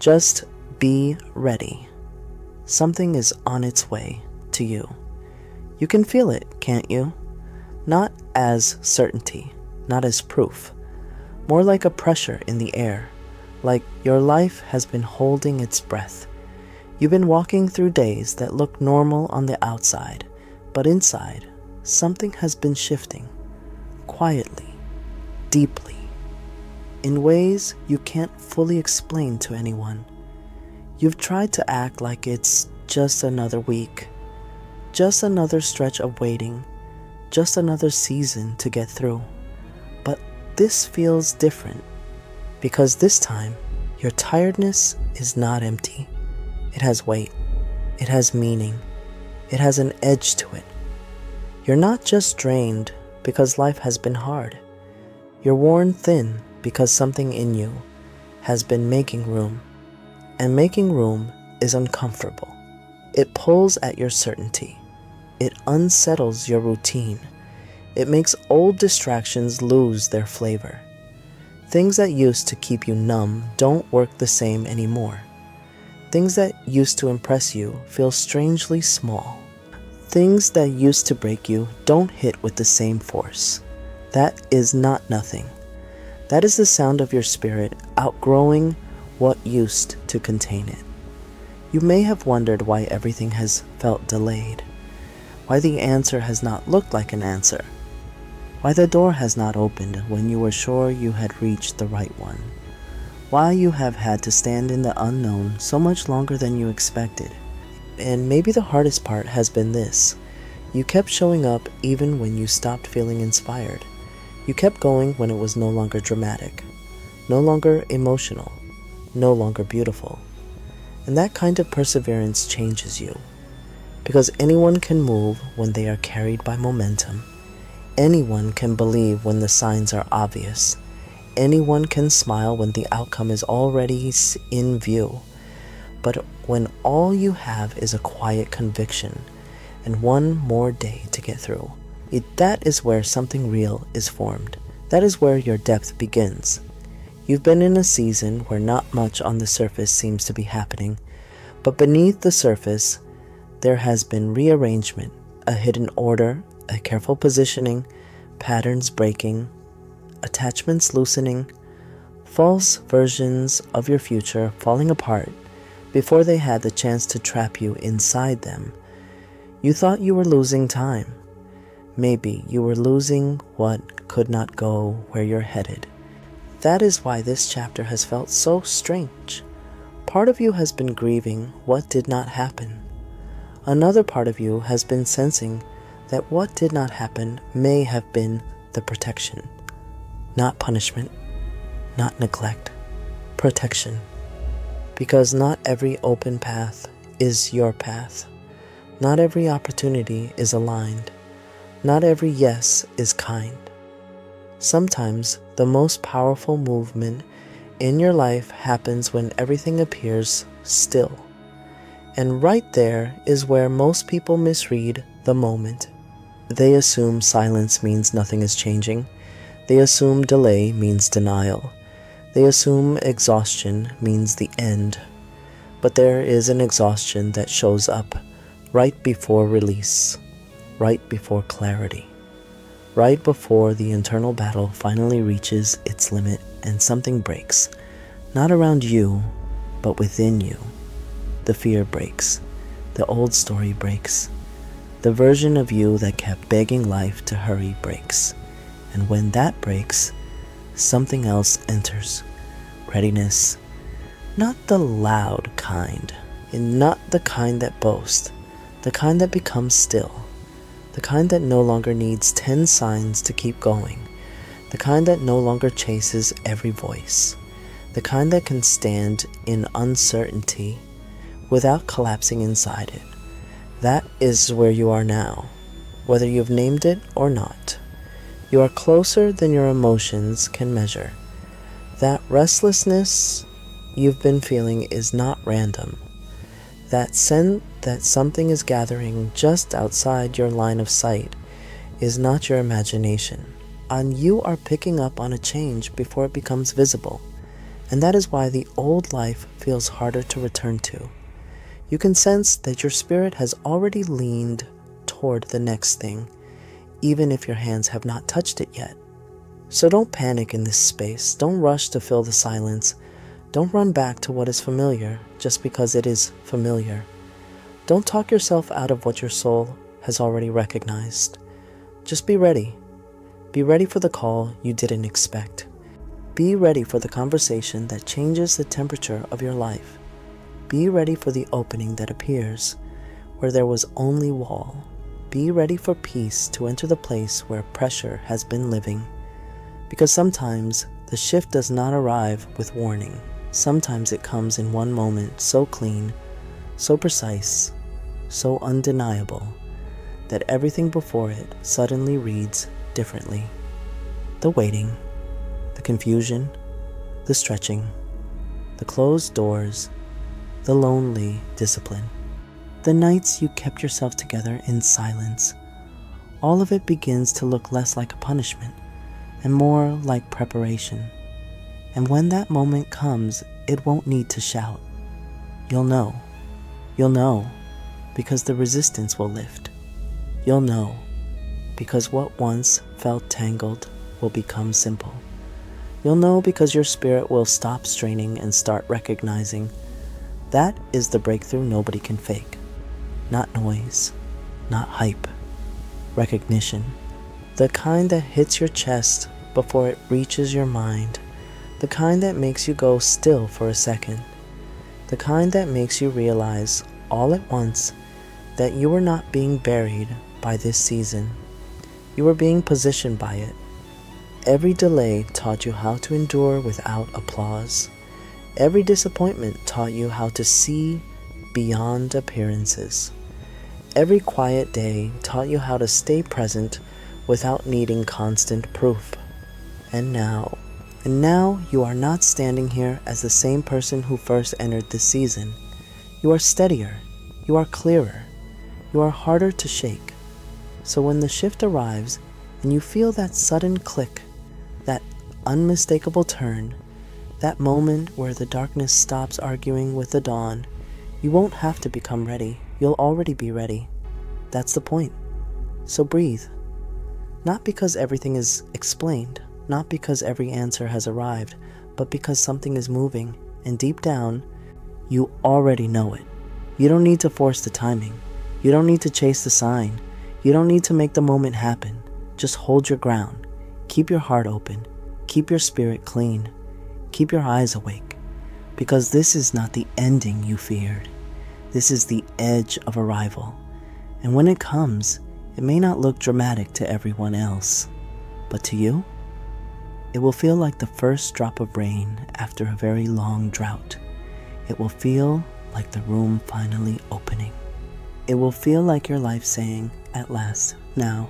Just be ready. Something is on its way to you. You can feel it, can't you? Not as certainty, not as proof. More like a pressure in the air, like your life has been holding its breath. You've been walking through days that look normal on the outside, but inside, something has been shifting, quietly, deeply, in ways you can't fully explain to anyone. You've tried to act like it's just another week, just another stretch of waiting, just another season to get through. But this feels different, because this time, your tiredness is not empty. It has weight. It has meaning. It has an edge to it. You're not just drained because life has been hard. You're worn thin because something in you has been making room. And making room is uncomfortable. It pulls at your certainty. It unsettles your routine. It makes old distractions lose their flavor. Things that used to keep you numb don't work the same anymore. Things that used to impress you feel strangely small. Things that used to break you don't hit with the same force. That is not nothing. That is the sound of your spirit outgrowing what used to contain it. You may have wondered why everything has felt delayed, why the answer has not looked like an answer, why the door has not opened when you were sure you had reached the right one, why you have had to stand in the unknown so much longer than you expected. And maybe the hardest part has been this: you kept showing up even when you stopped feeling inspired. You kept going when it was no longer dramatic, no longer emotional, no longer beautiful. And that kind of perseverance changes you, because anyone can move when they are carried by momentum. Anyone can believe when the signs are obvious. Anyone can smile when the outcome is already in view. But when all you have is a quiet conviction and one more day to get through, that is where something real is formed. That is where your depth begins. You've been in a season where not much on the surface seems to be happening, but beneath the surface, there has been rearrangement, a hidden order, a careful positioning, patterns breaking, attachments loosening, false versions of your future falling apart before they had the chance to trap you inside them. You thought you were losing time. Maybe you were losing what could not go where you're headed. That is why this chapter has felt so strange. Part of you has been grieving what did not happen. Another part of you has been sensing that what did not happen may have been the protection. Not punishment, not neglect, protection. Because not every open path is your path. Not every opportunity is aligned. Not every yes is kind. Sometimes the most powerful movement in your life happens when everything appears still. And right there is where most people misread the moment. They assume silence means nothing is changing. They assume delay means denial. They assume exhaustion means the end. But there is an exhaustion that shows up right before release, right before clarity, right before the internal battle finally reaches its limit and something breaks, not around you, but within you. The fear breaks, the old story breaks, the version of you that kept begging life to hurry breaks. And when that breaks, something else enters. Readiness. Not the loud kind, and not the kind that boasts, the kind that becomes still, the kind that no longer needs 10 signs to keep going, the kind that no longer chases every voice, the kind that can stand in uncertainty without collapsing inside it. That is where you are now, whether you've named it or not. You are closer than your emotions can measure. That restlessness you've been feeling is not random. That sense that something is gathering just outside your line of sight is not your imagination, and you are picking up on a change before it becomes visible. And that is why the old life feels harder to return to. You can sense that your spirit has already leaned toward the next thing, even if your hands have not touched it yet. So don't panic in this space. Don't rush to fill the silence. Don't run back to what is familiar just because it is familiar. Don't talk yourself out of what your soul has already recognized. Just be ready. Be ready for the call you didn't expect. Be ready for the conversation that changes the temperature of your life. Be ready for the opening that appears where there was only wall. Be ready for peace to enter the place where pressure has been living. Because sometimes the shift does not arrive with warning. Sometimes it comes in one moment so clean, so precise, so undeniable, that everything before it suddenly reads differently. The waiting, the confusion, the stretching, the closed doors, the lonely discipline, the nights you kept yourself together in silence. All of it begins to look less like a punishment and more like preparation. And when that moment comes, it won't need to shout. You'll know. You'll know because the resistance will lift. You'll know because what once felt tangled will become simple. You'll know because your spirit will stop straining and start recognizing. That is the breakthrough nobody can fake. Not noise, not hype. Recognition. The kind that hits your chest before it reaches your mind. The kind that makes you go still for a second. The kind that makes you realize all at once that you were not being buried by this season. You were being positioned by it. Every delay taught you how to endure without applause. Every disappointment taught you how to see beyond appearances. Every quiet day taught you how to stay present without needing constant proof. And now you are not standing here as the same person who first entered this season. You are steadier. You are clearer. You are harder to shake. So when the shift arrives and you feel that sudden click, that unmistakable turn, that moment where the darkness stops arguing with the dawn, you won't have to become ready. You'll already be ready. That's the point. So breathe. Not because everything is explained, not because every answer has arrived, but because something is moving, and deep down, you already know it. You don't need to force the timing. You don't need to chase the sign. You don't need to make the moment happen. Just hold your ground. Keep your heart open. Keep your spirit clean. Keep your eyes awake. Because this is not the ending you feared. This is the edge of arrival. And when it comes, it may not look dramatic to everyone else. But to you, it will feel like the first drop of rain after a very long drought. It will feel like the room finally opening. It will feel like your life saying, at last, now,